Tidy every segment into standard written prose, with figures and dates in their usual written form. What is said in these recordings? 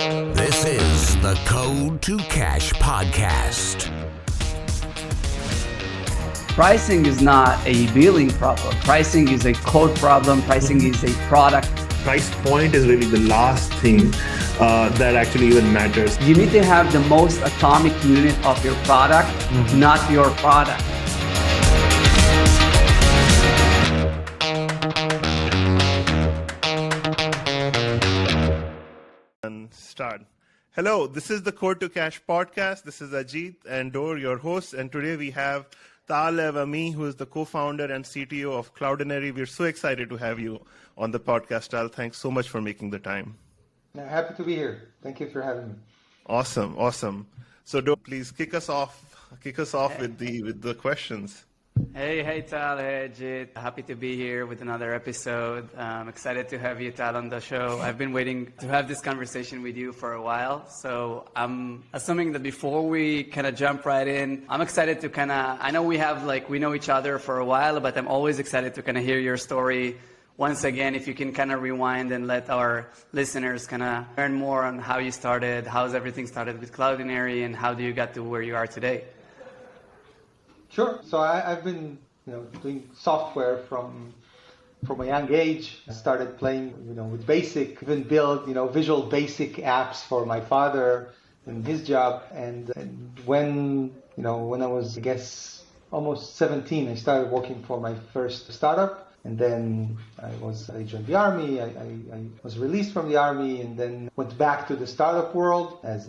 This is the Code to Cash podcast. Pricing is not a billing problem. Pricing is a code problem. Pricing is a product. Price point is really the last thing that actually even matters. You need to have the most atomic unit of your product, not your product. And start. Hello, this is the Code to Cash podcast. This is Ajit and Dor, your hosts, and today we have Tal Lev-Ami, who is the co-founder and CTO of Cloudinary. We're so excited to have you on the podcast, Tal. Thanks so much for making the time. Happy to be here. Thank you for having me. Awesome. So, Dor, please kick us off with the questions. Hey, Tal. Hey, Ajit. Happy to be here with another episode. I'm excited to have you, Tal, on the show. I've been waiting to have this conversation with you for a while. So I'm assuming that before we kind of jump right in, I'm excited to I know we know each other for a while, but I'm always excited to kind of hear your story. Once again, if you can kind of rewind and let our listeners kind of learn more on how you started, how's everything started with Cloudinary, and how do you get to where you are today? Sure. So I've been, doing software from a young age. I started playing, with BASIC, even build, Visual Basic apps for my father in his job. And when I was, I guess, almost 17, I started working for my first startup. And then I joined the army. I was released from the army, and then went back to the startup world as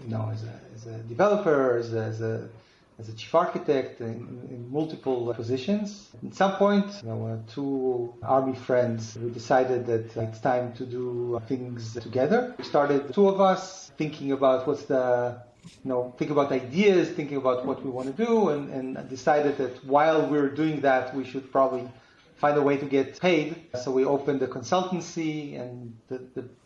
a developer, as a chief architect in multiple positions. At some point, two army friends, we decided that it's time to do things together. We started, two of us, thinking about think about ideas, thinking about what we want to do, and decided that while we're doing that, we should probably find a way to get paid. So we opened a consultancy, and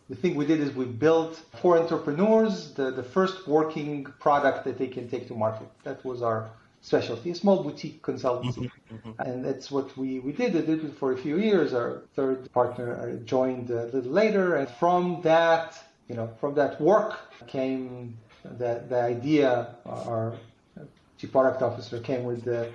the thing we did is we built for entrepreneurs the first working product that they can take to market. That was our specialty, a small boutique consultancy. And that's what we did. I did it for a few years. Our third partner joined a little later. And from that work came the idea. Our chief product officer came with the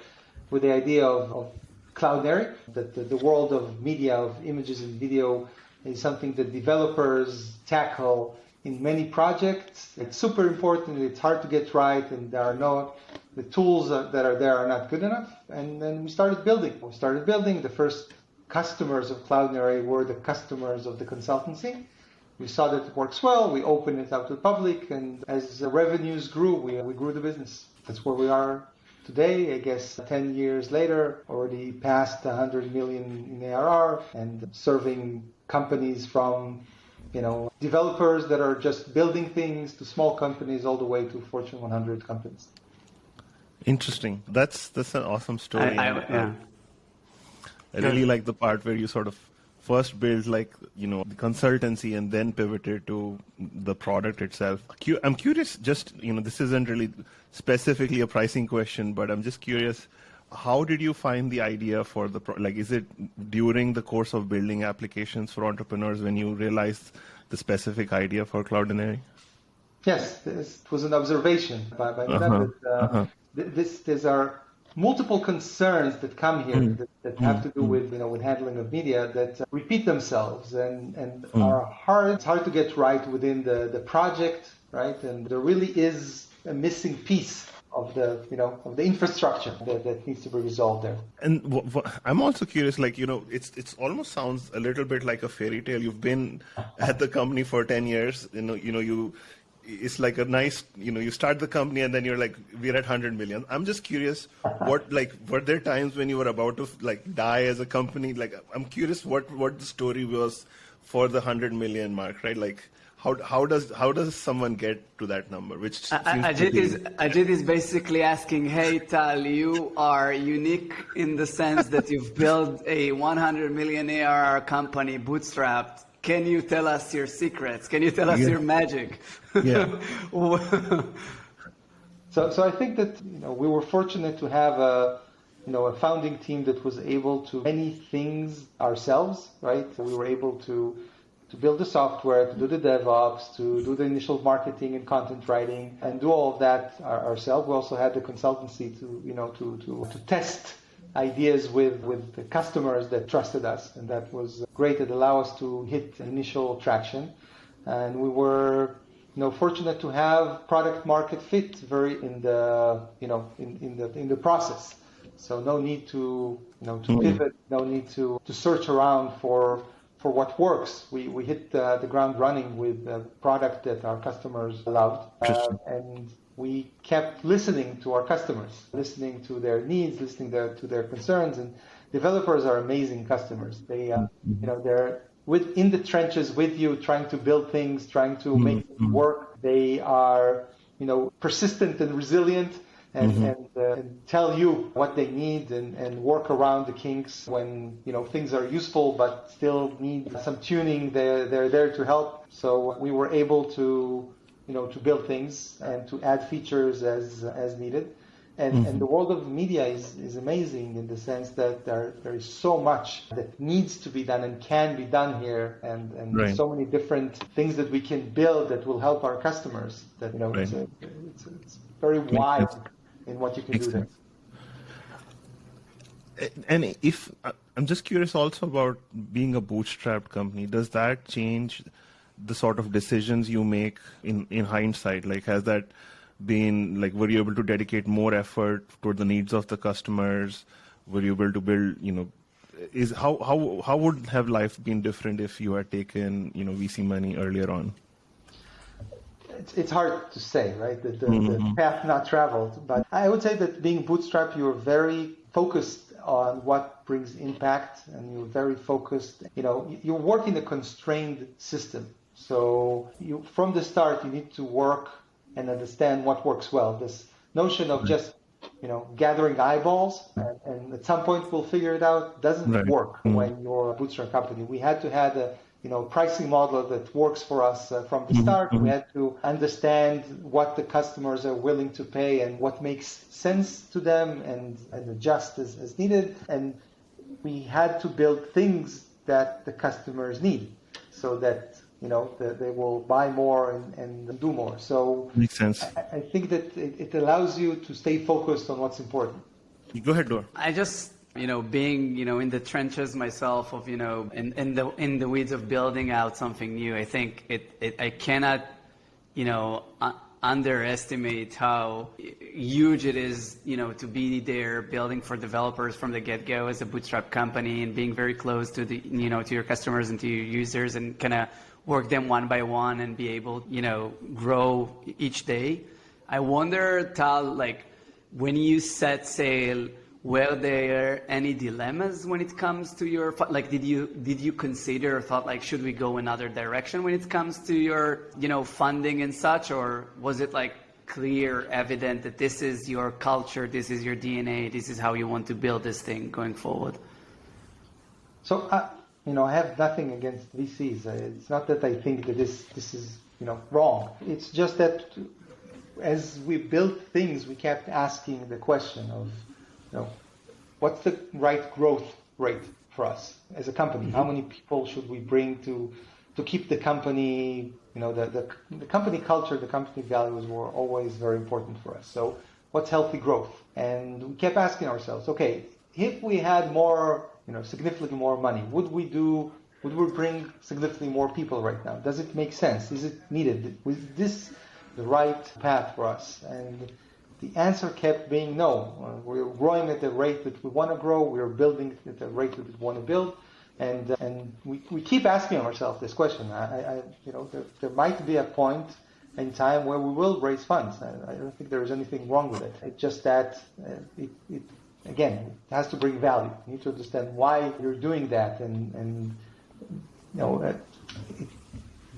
idea of Cloudinary, that the world of media, of images and video, is something that developers tackle in many projects. It's super important, it's hard to get right, and the tools that are there are not good enough. And then we started building. The first customers of Cloudinary were the customers of the consultancy. We saw that it works well, we opened it out to the public, and as the revenues grew, we grew the business. That's where we are today. I guess 10 years later, already past 100 million in ARR, and serving companies from, developers that are just building things, to small companies all the way to Fortune 100 companies. Interesting. That's an awesome story. Yeah. I really like the part where you sort of first build the consultancy and then pivoted to the product itself. I'm curious, this isn't really specifically a pricing question, but I'm just curious, how did you find the idea for is it during the course of building applications for entrepreneurs when you realized the specific idea for Cloudinary? Yes, this was an observation by them. These are multiple concerns that come here that have to do with handling of media that repeat themselves and are hard. It's hard to get right within the project, right? And there really is a missing piece of the infrastructure that needs to be resolved there. And I'm also curious, it's almost sounds a little bit like a fairy tale. You've been at the company for 10 years. It's like a nice, you start the company and then you're like, we're at 100 million. I'm just curious, were there times when you were about to die as a company? I'm curious what the story was for the 100 million mark, right? How does someone get to that number? Which Ajit is basically asking, hey Tal, you are unique in the sense that you've built a 100 million ARR company bootstrapped. Can you tell us your secrets? Can you tell us your magic? Yeah. So I think that we were fortunate to have a founding team that was able to many things ourselves, right? So we were able to to build the software, to do the DevOps, to do the initial marketing and content writing, and do all of that ourselves. We also had the consultancy to test ideas with the customers that trusted us, and that was great. It allowed us to hit initial traction, and we were fortunate to have product market fit very in the process. So no need to pivot, no need to search around for what works. We hit the ground running with a product that our customers loved, and we kept listening to our customers, listening to their needs, listening to their concerns. And developers are amazing customers. They they're in the trenches with you, trying to build things, trying to make it work. They are persistent and resilient. And tell you what they need and work around the kinks when things are useful but still need some tuning. They're there to help. So we were able to build things and to add features as needed. And the world of media is amazing in the sense that there is so much that needs to be done and can be done here, and so many different things that we can build that will help our customers. That it's very wide in what you can do there. And if I'm just curious also about being a bootstrapped company, does that change the sort of decisions you make in hindsight? Like, has that been like, were you able to dedicate more effort toward the needs of the customers? Were you able to build, how would have life been different if you had taken, VC money earlier on? It's hard to say, right? The path not traveled. But I would say that being bootstrapped, you're very focused on what brings impact, and you're very focused. You work in a constrained system. So from the start, you need to work and understand what works well. This notion of just, gathering eyeballs and at some point we'll figure it out doesn't work when you're a bootstrap company. We had to have a pricing model that works for us from the start. We had to understand what the customers are willing to pay and what makes sense to them and adjust as needed. And we had to build things that the customers need so that that they will buy more and do more. So makes sense. I think that it allows you to stay focused on what's important. Go ahead, Dor. I just being in the trenches myself of in the weeds of building out something new. I think I cannot underestimate how huge it is to be there building for developers from the get-go as a bootstrap company and being very close to the to your customers and to your users and kind of work them one by one and be able grow each day. I wonder, Tal, like when you set sail, were there any dilemmas when it comes to your, like, did you consider or thought, like, should we go another direction when it comes to your, funding and such, or was it like clear, evident that this is your culture, this is your DNA, this is how you want to build this thing going forward? So, I have nothing against VCs. It's not that I think that this is, wrong. It's just that as we built things, we kept asking the question of, what's the right growth rate for us as a company? How many people should we bring to keep the company, the company culture, the company values were always very important for us. So what's healthy growth? And we kept asking ourselves, okay, if we had more, significantly more money, would we bring significantly more people right now? Does it make sense? Is it needed? Was this the right path for us? And the answer kept being no. We're growing at the rate that we want to grow. We're building at the rate that we want to build. And we keep asking ourselves this question. There might be a point in time where we will raise funds. I don't think there is anything wrong with it. It's just that it has to bring value. You need to understand why you're doing that, and it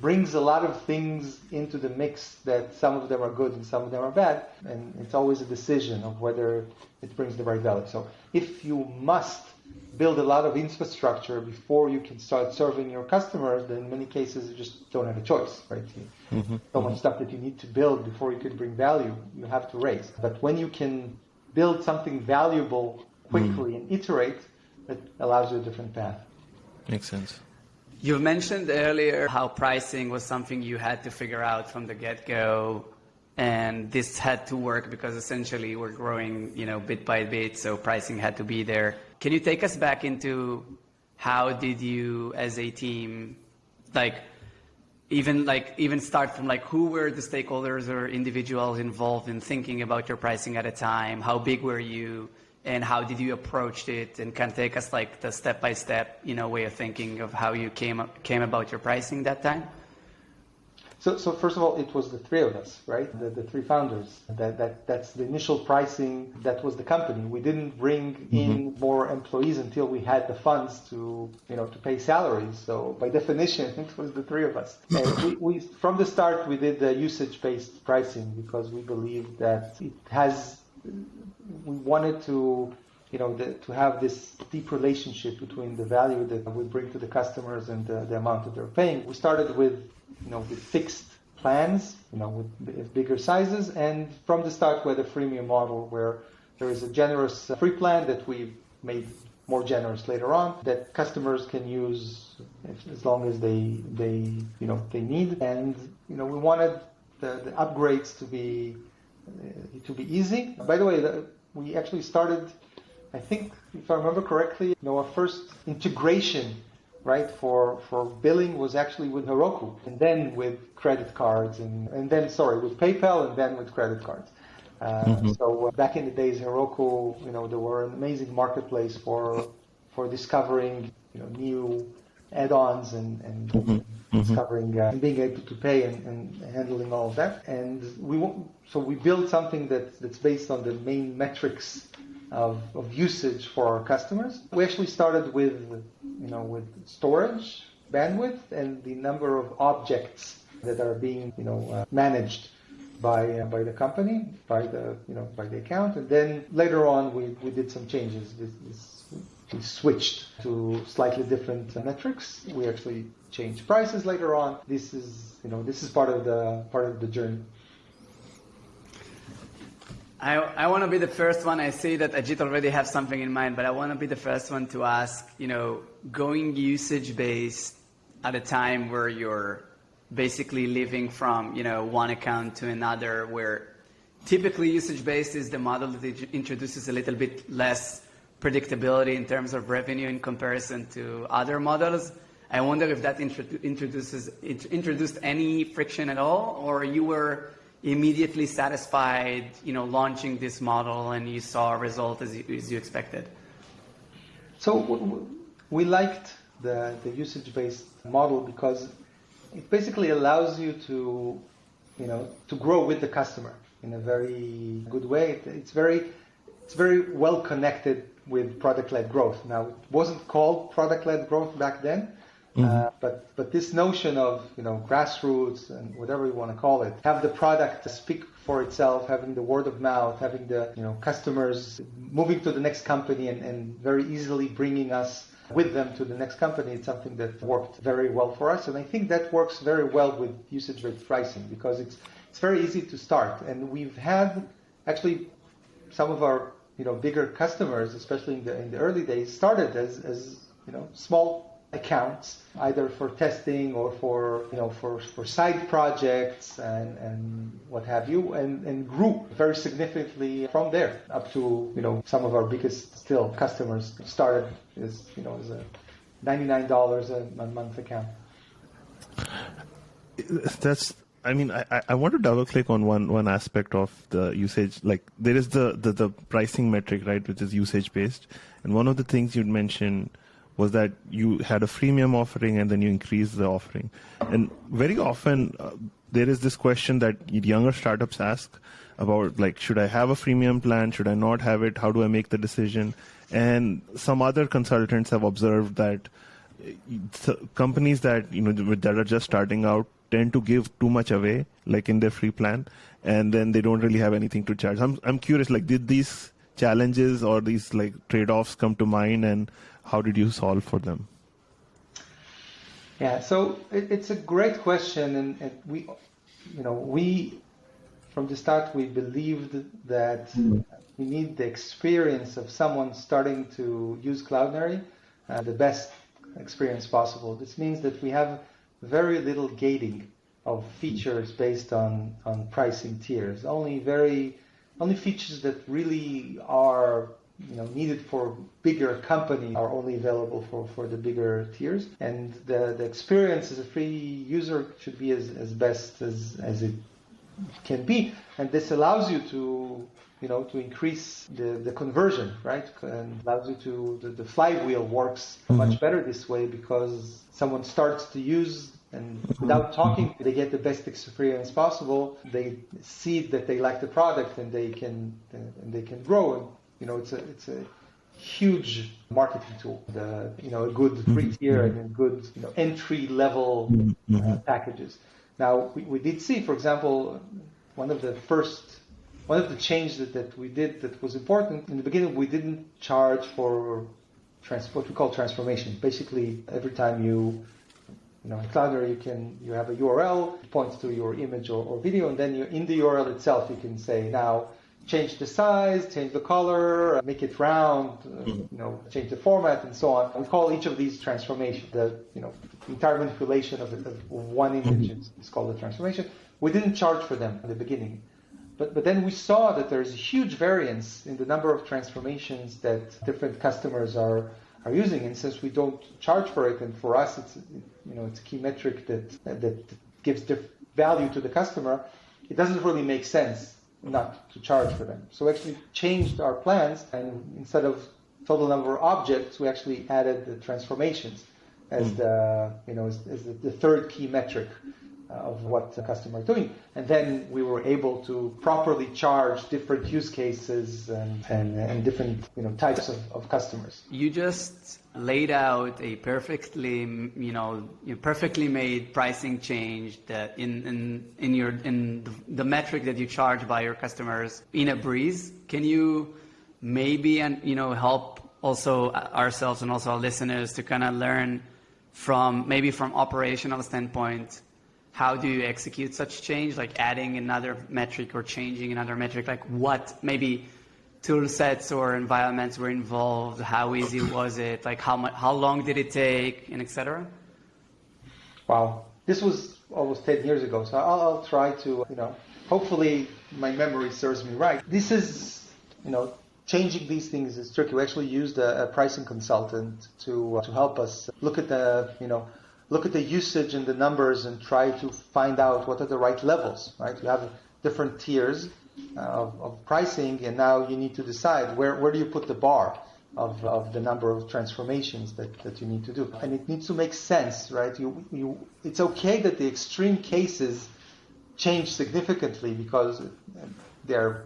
brings a lot of things into the mix that some of them are good and some of them are bad, and it's always a decision of whether it brings the right value. So if you must build a lot of infrastructure before you can start serving your customers, then in many cases you just don't have a choice, right? So much stuff that you need to build before you can bring value, you have to raise. But when you can build something valuable quickly and iterate, it allows you a different path. Makes sense. You mentioned earlier how pricing was something you had to figure out from the get-go, and this had to work because essentially we're growing, bit by bit, so pricing had to be there. Can you take us back into how did you, as a team, even start from who were the stakeholders or individuals involved in thinking about your pricing at a time? How big were you? And how did you approach it? And can take us the step-by-step, way of thinking of how you came about your pricing that time? So first of all, it was the three of us, right? The three founders. That's the initial pricing. That was the company. We didn't bring in more employees until we had the funds to pay salaries. So by definition, it was the three of us. And we from the start we did the usage-based pricing because we believed that it has. We wanted to to have this deep relationship between the value that we bring to the customers and the amount that they're paying. We started with fixed plans, with bigger sizes, and from the start we had a freemium model where there is a generous free plan that we made more generous later on that customers can use as long as they need, and we wanted the upgrades to be easy. By the way, we actually started, I think, if I remember correctly, our first integration, right, for billing was actually with Heroku, and then with credit cards, and then with PayPal, and then with credit cards. So back in the days, Heroku, they were an amazing marketplace for discovering new add-ons and discovering and being able to pay and handling all of that. And we built something that's based on the main metrics of usage for our customers. We actually started with storage, bandwidth, and the number of objects that are being managed by the company, by the account. And then later on we did some changes. We switched to slightly different metrics. We actually changed prices later on. This is part of the journey. I want to be the first one. I see that Ajit already has something in mind, but I want to be the first one to ask, going usage-based at a time where you're basically living from, one account to another, where typically usage-based is the model that introduces a little bit less predictability in terms of revenue in comparison to other models. I wonder if that introduced any friction at all, or you were immediately satisfied, launching this model and you saw a result as you expected? So we liked the usage-based model because it basically allows you to grow with the customer in a very good way. It's very well connected with product-led growth. Now, it wasn't called product-led growth back then, but this notion of grassroots and whatever you want to call it, have the product speak for itself, having the word of mouth, having the customers moving to the next company and very easily bringing us with them to the next company, it's something that worked very well for us. And I think that works very well with usage-based pricing because it's very easy to start. And we've had actually some of our bigger customers, especially in the early days, started as small accounts, either for testing or for side projects and what have you, and grew very significantly from there up to some of our biggest still customers started as a $99 a month account. I want to double click on one aspect of the usage. Like there is the pricing metric, right, which is usage based. And one of the things you'd mentioned was that you had a freemium offering and then you increased the offering. And very often there is this question that younger startups ask about, like, should I have a freemium plan? Should I not have it? How do I make the decision? And some other consultants have observed that companies that that are just starting out tend to give too much away, like in their free plan, and then they don't really have anything to charge. I'm curious, like, did these challenges or these like trade-offs come to mind, and how did you solve for them? Yeah, so it's a great question, and we from the start we believed that we need the experience of someone starting to use Cloudinary, the best experience possible. This means that we have very little gating of features based on pricing tiers. Only features that really are needed for bigger companies are only available for the bigger tiers. And the experience as a free user should be as best as it can be. And this allows you to increase the conversion, right? And allows you the flywheel works much better this way, because someone starts to use, and without talking, they get the best experience possible. They see that they like the product, and they can grow. And it's a huge marketing tool. A good free tier and good entry level packages. Now we did see, for example, one of the changes that we did that was important in the beginning. We didn't charge for what we call transformation. Basically, every time in Cloudinary you have a URL, it points to your image or video, and then in the URL itself you can say, now change the size, change the color, make it round, change the format, and so on. We call each of these transformation. The entire manipulation of one image is called a transformation. We didn't charge for them in the beginning. But then we saw that there's a huge variance in the number of transformations that different customers are using, and since we don't charge for it, and for us it's a key metric that gives value to the customer, it doesn't really make sense not to charge for them. So we actually changed our plans, and instead of total number of objects, we actually added the transformations as the third key metric of what the customer is doing. And then we were able to properly charge different use cases and different types of customers. You just laid out a perfectly made pricing change that in the metric that you charge by your customers in a breeze. Can you maybe help also ourselves and also our listeners to kind of learn from operational standpoint, how do you execute such change, like adding another metric or changing another metric? Like what maybe tool sets or environments were involved? How easy was it? Like how long did it take, and etc.? Wow, this was almost 10 years ago, so I'll try to, hopefully my memory serves me right. This is, changing these things is tricky. We actually used a pricing consultant to help us look at the usage and the numbers and try to find out what are the right levels, right? You have different tiers of pricing, and now you need to decide where do you put the bar of the number of transformations that you need to do. And it needs to make sense, right? It's okay that the extreme cases change significantly because they're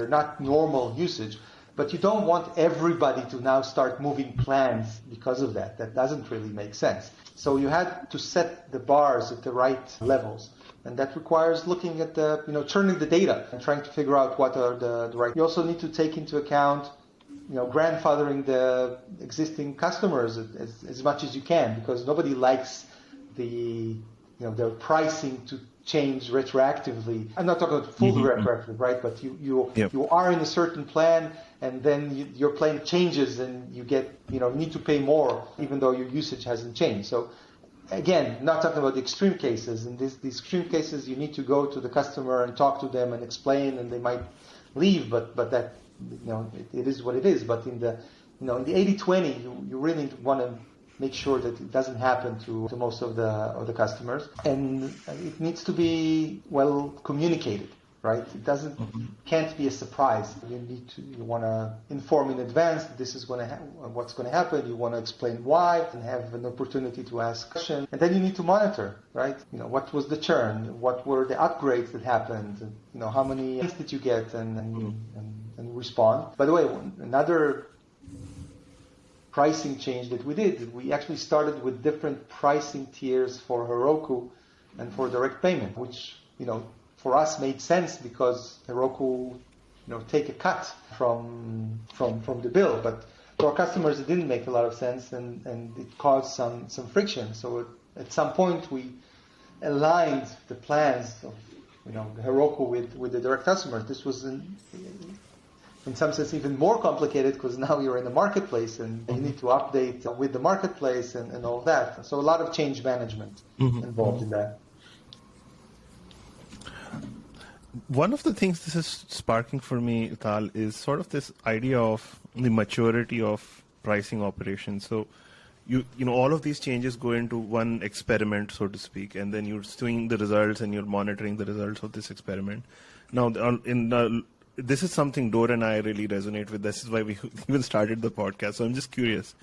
not normal usage, but you don't want everybody to now start moving plans because of that. That doesn't really make sense. So you had to set the bars at the right levels. And that requires looking at churning the data and trying to figure out what are the right. You also need to take into account, grandfathering the existing customers as much as you can, because nobody likes their pricing to change retroactively. I'm not talking about fully retroactive, right? But you are in a certain plan, and then your plan changes, and you need to pay more, even though your usage hasn't changed. So again, not talking about the extreme cases. In these extreme cases, you need to go to the customer and talk to them and explain, and they might leave, but that it is what it is. But in the in the 80-20, you really want to make sure that it doesn't happen to most of the customers, and it needs to be well communicated, right? It can't be a surprise. You want to inform in advance that this is what's going to happen. You want to explain why and have an opportunity to ask questions, and then you need to monitor, right? What was the churn? What were the upgrades that happened? How many hits did you get, and respond. By the way, another pricing change that we did, we actually started with different pricing tiers for Heroku and for direct payment, which, for us made sense because Heroku, take a cut from the bill. But to our customers, it didn't make a lot of sense, and it caused some friction. So at some point, we aligned the plans of, Heroku with the direct customers. This was in some sense even more complicated because now you're in the marketplace and you need to update with the marketplace and all that. So a lot of change management involved in that. One of the things this is sparking for me, Tal, is sort of this idea of the maturity of pricing operations. So you know, all of these changes go into one experiment, so to speak, and then you're seeing the results and you're monitoring the results of this experiment. Now, this is something Dor and I really resonate with. This is why we even started the podcast. So I'm just curious.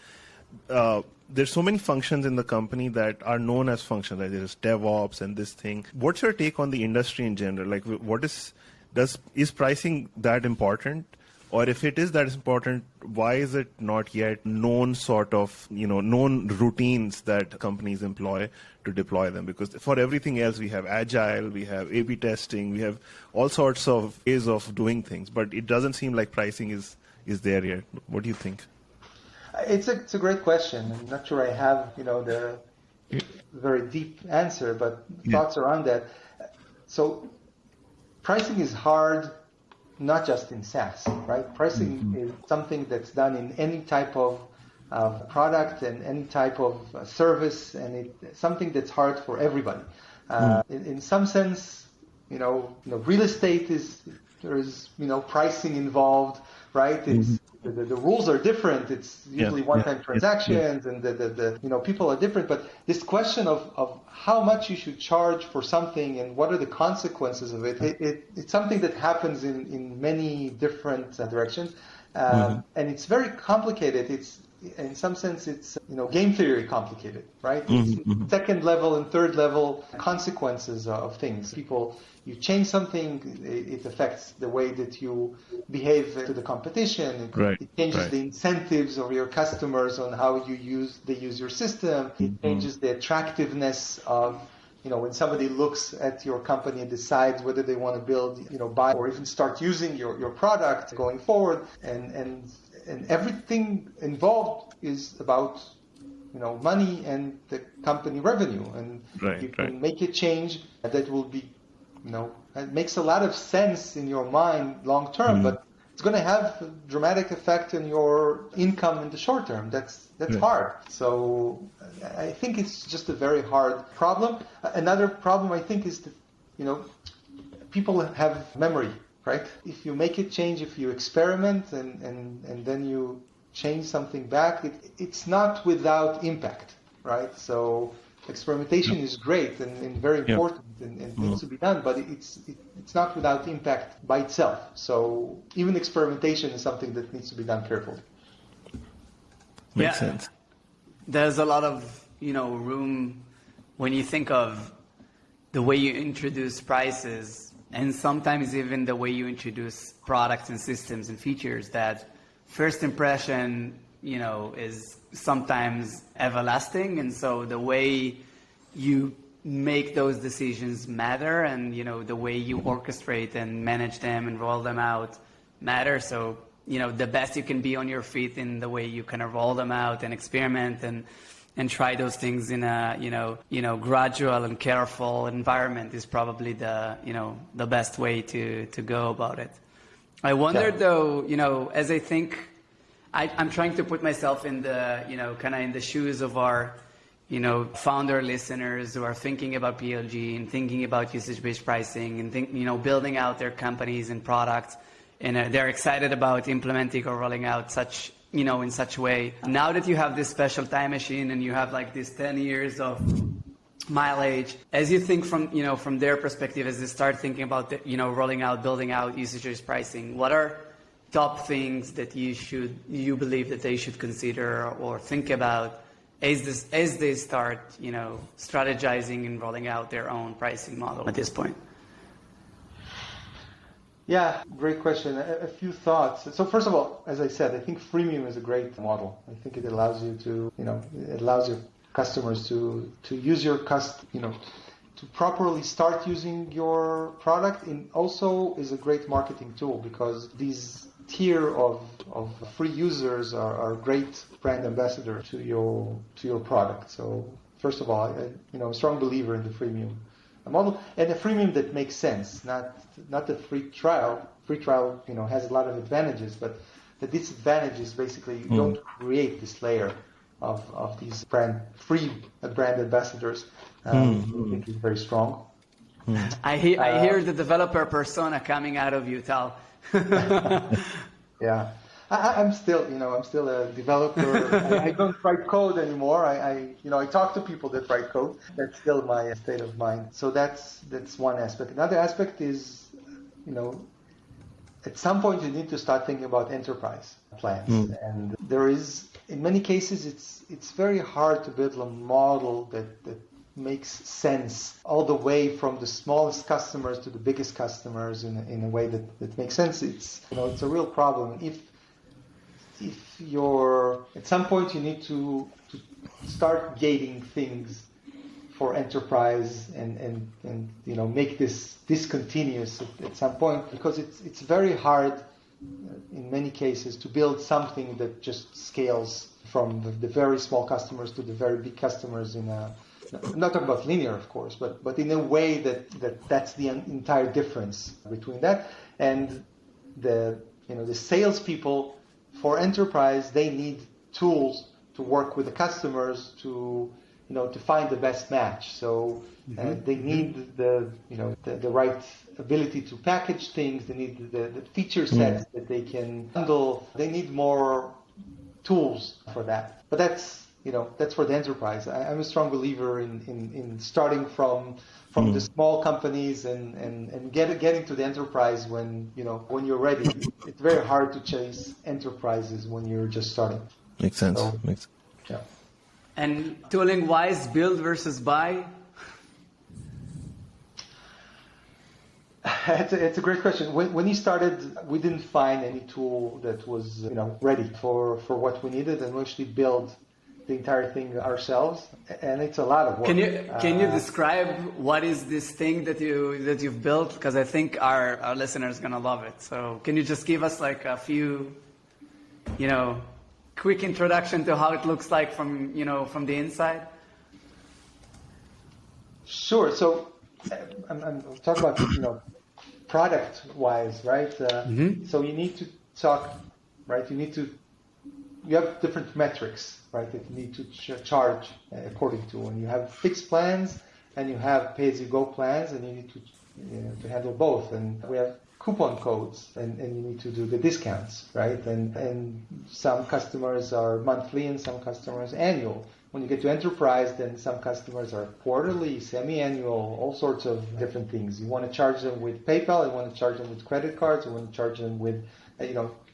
There's so many functions in the company that are known as functions, like there's DevOps and this thing. What's your take on the industry in general? Like, is pricing that important? Or if it is that important, why is it not yet known known routines that companies employ to deploy them? Because for everything else, we have Agile, we have A/B testing, we have all sorts of ways of doing things, but it doesn't seem like pricing is there yet. What do you think? It's a great question. I'm not sure I have, the very deep answer, but thoughts around that. So pricing is hard, not just in SaaS, right? Pricing is something that's done in any type of product and any type of service, and it's something that's hard for everybody. In some sense, real estate there's pricing involved, right? It's the rules are different. It's usually one-time transactions, and the people are different. But this question of how much you should charge for something and what are the consequences of it's something that happens in many different directions, and it's very complicated. It's in some sense it's game theory complicated, right? It's second level and third level consequences of things. You change something, it affects the way that you behave to the competition. It changes the incentives of your customers on how they use your system. It changes the attractiveness of, when somebody looks at your company and decides whether they want to build, buy or even start using your product going forward. And everything involved is about, money and the company revenue. And you can make a change that will be, it makes a lot of sense in your mind long term, but it's going to have a dramatic effect on your income in the short term. That's hard. So I think it's just a very hard problem. Another problem I think is that, people have memory, right? If you make a change, if you experiment and then you change something back, it's not without impact, right? So experimentation is great and very important and needs to be done, but it's not without impact by itself. So even experimentation is something that needs to be done carefully. Makes sense. There's a lot of room when you think of the way you introduce prices, and sometimes even the way you introduce products and systems and features, that first impression is sometimes everlasting, and so the way you make those decisions matter, and the way you orchestrate and manage them and roll them out matter. So the best you can be on your feet in the way you kind of roll them out and experiment and try those things in a gradual and careful environment is probably the best way to go about it. I wondered though, as I think. I'm trying to put myself in the, kind of in the shoes of our, founder listeners who are thinking about PLG and thinking about usage-based pricing and building out their companies and products, and they're excited about implementing or rolling out such, in such way. Now that you have this special time machine and you have like this 10 years of mileage, as you think from their perspective, as they start thinking about rolling out, building out usage-based pricing, what are top things that you believe that they should consider or think about as they start, strategizing and rolling out their own pricing model at this point? Yeah, great question. A few thoughts. So first of all, as I said, I think freemium is a great model. I think it allows you to, it allows your customers to use to properly start using your product, and also is a great marketing tool because these tier of free users are great brand ambassador to your product. So first of all, I'm a strong believer in the freemium model, and a freemium that makes sense, not the free trial. Free trial, has a lot of advantages, but the disadvantage is basically you don't create this layer of these free brand ambassadors. I think is very strong. I hear the developer persona coming out of you, Tal. Yeah, I'm still a developer. I don't write code anymore. I talk to people that write code. That's still my state of mind. So that's one aspect. Another aspect is, at some point you need to start thinking about enterprise plans. And there is, in many cases, it's very hard to build a model that makes sense all the way from the smallest customers to the biggest customers in a way that makes sense. It's a real problem. If you're at some point you need to start gating things for enterprise and make this discontinuous at some point, because it's very hard in many cases to build something that just scales from the very small customers to the very big customers I'm not talking about linear, of course, but in a way that's the entire difference between that. And the salespeople for enterprise, they need tools to work with the customers to find the best match. So they need the right ability to package things. They need the feature sets that they can handle. They need more tools for that. But that's for the enterprise. I'm a strong believer in starting from the small companies and getting to the enterprise when you're ready. It's very hard to chase enterprises when you're just starting. Makes sense. Yeah. And tooling wise, build versus buy? It's a great question. When he started, we didn't find any tool that was ready for what we needed, and we actually built the entire thing ourselves, and it's a lot of work. Can you describe what is this thing that you've built? Because I think our listeners are gonna love it. So can you just give us like a few, quick introduction to how it looks like from the inside? Sure. So I'm talking about product wise, right? So you need to talk, right? You have different metrics, right, that you need to charge according to. And you have fixed plans and you have pay-as-you-go plans, and you need to handle both. And we have coupon codes, and you need to do the discounts, right? And some customers are monthly and some customers annual. When you get to enterprise, then some customers are quarterly, semi-annual, all sorts of different things. You want to charge them with PayPal, you want to charge them with credit cards, you want to charge them with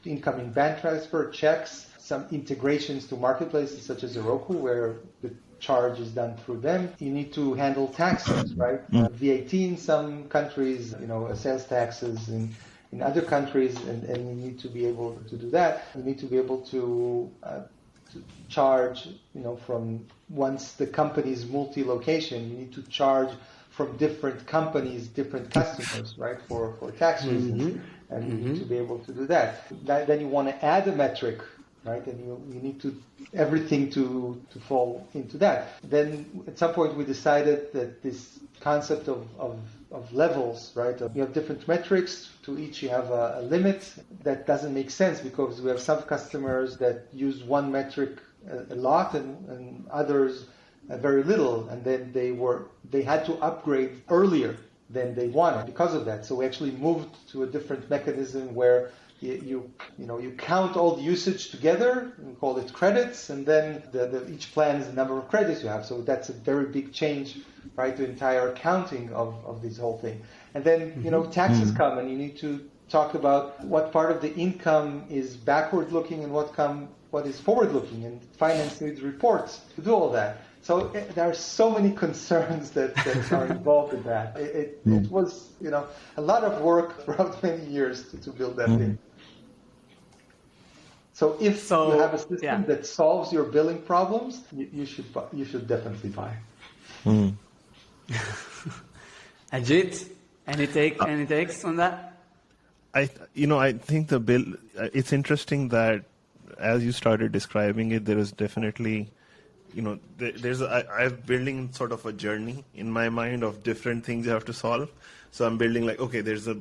incoming bank transfer, checks, some integrations to marketplaces such as Roku, where the charge is done through them. You need to handle taxes, right? VAT in some countries, sales taxes in other countries, and you need to be able to do that. You need to be able to charge, from once the company is multi-location, you need to charge from different companies, different customers, right, for tax reasons, and you need to be able to do that. Then you want to add a metric, right, and you need everything to fall into that. Then at some point we decided that this concept of levels, right, you have different metrics, to each you have a limit. That doesn't make sense because we have some customers that use one metric a lot and others very little, and then they had to upgrade earlier than they wanted because of that. So we actually moved to a different mechanism where you count all the usage together and call it credits, and then each plan is the number of credits you have. So that's a very big change, right, the entire accounting of this whole thing. And then taxes come, and you need to talk about what part of the income is backward looking and what is forward looking, and finance needs reports to do all that. So there are so many concerns that are involved in that. It was a lot of work throughout many years to build that thing. So if you have a system that solves your billing problems, you should definitely buy. Ajit, any takes on that? I think it's interesting that as you started describing it, there is definitely I'm building sort of a journey in my mind of different things you have to solve. So I'm building like, okay, there's a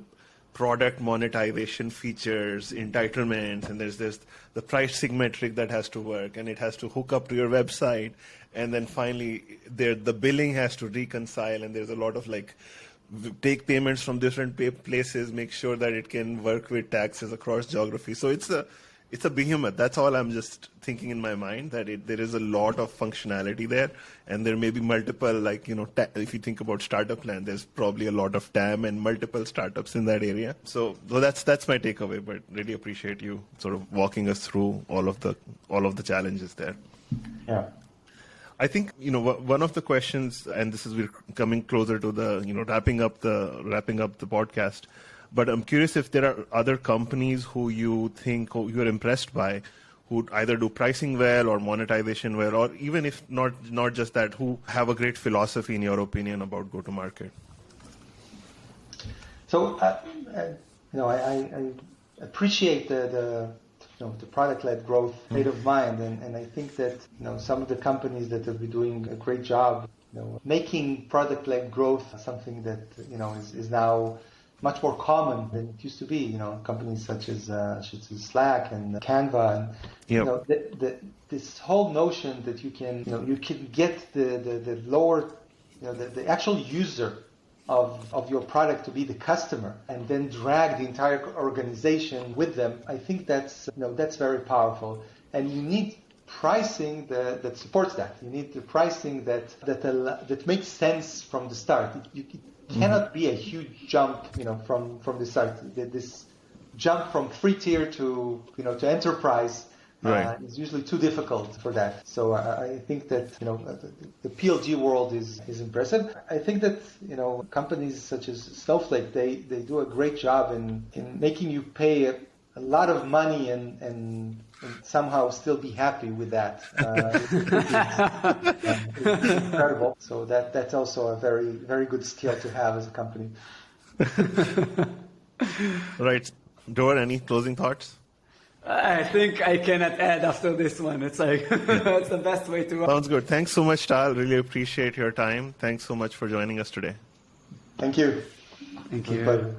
product monetization features, entitlements, and there's the pricing metric that has to work, and it has to hook up to your website, and then finally the billing has to reconcile, and there's a lot of like take payments from different places, make sure that it can work with taxes across geography. So it's a behemoth. That's all I'm just thinking in my mind, that there is a lot of functionality there, and there may be multiple, like, if you think about startup land, there's probably a lot of TAM and multiple startups in that area. So that's my takeaway, but really appreciate you sort of walking us through all of the challenges there. Yeah. I think, one of the questions, and we're coming closer to the, wrapping up the podcast, but I'm curious if there are other companies who you think you're impressed by, who either do pricing well or monetization well, or even if not just that, who have a great philosophy, in your opinion, about go-to-market. So, I appreciate the product-led growth state of mind, and I think that some of the companies that have been doing a great job, making product-led growth something that is now much more common than it used to be. Companies such as Slack and Canva, and this whole notion that you can get the lower, the actual user of your product to be the customer, and then drag the entire organization with them. I think that's very powerful, and you need pricing that supports that. You need the pricing that makes sense from the start. It cannot be a huge jump, from the start. This jump from free tier to enterprise is usually too difficult for that. So I think that the PLG world is impressive. I think that companies such as Snowflake, they do a great job in making you pay a lot of money and somehow still be happy with that. It's incredible. So that's also a very, very good skill to have as a company. Right. Dor, any closing thoughts? I think I cannot add after this one. It's like, it's the best way to... Sounds good. Thanks so much, Tal. Really appreciate your time. Thanks so much for joining us today. Thank you. Thank you. Pleasure.